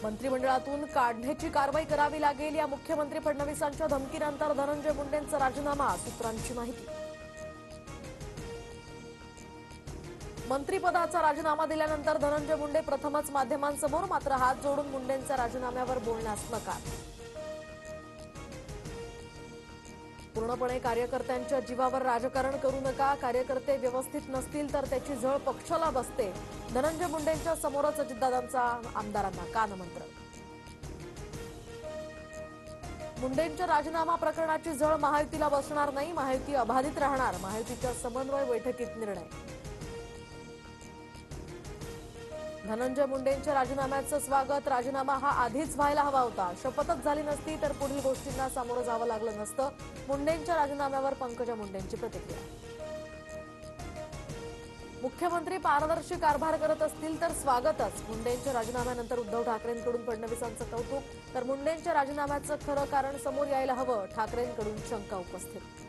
मंत्रिमंडळातून काढण्याची कारवाई करावी लागेल या मुख्यमंत्री फडणवीसांच्या धमकीनंतर धनंजय मुंडेंचा राजीनामा, सूत्रांची माहिती। मंत्रिपदाचा राजीनामा दिल्यानंतर धनंजय मुंडे प्रथमच माध्यमांसमोर, मात्र हात जोडून मुंडेंच्या राजीनाम्यावर बोलण्यास नकार। पूर्णपणे कार्यकर्त्यांच्या जीवावर राजकारण करू नका, कार्यकर्ते व्यवस्थित नसतील तर त्याची झळ पक्षाला बसते, धनंजय मुंडेंच्या समोरच अजितदादांचा आमदारांना कानमंत्र। मुंडेंच्या राजीनामा प्रकरणाची झळ महायुतीला बसणार नाही, महायुती अबाधित राहणार, महायुतीच्या समन्वय बैठकीत निर्णय। धनंजय मुंडेंच्या राजीनाम्याचं स्वागत, राजीनामा हा आधीच व्हायला हवा होता, शपथच झाली नसती तर पुढील गोष्टींना सामोरं जावं लागलं नसतं, मुंडेंच्या राजीनाम्यावर पंकजा मुंडेंची प्रतिक्रिया। मुख्यमंत्री पारदर्शी कारभार करत असतील तर स्वागतच, मुंडेंच्या राजीनाम्यानंतर उद्धव ठाकरेंकडून फडणवीसांचं कौतुक, तर मुंडेंच्या राजीनाम्याचं खरं कारण समोर यायला हवं, ठाकरेंकडून शंका उपस्थित।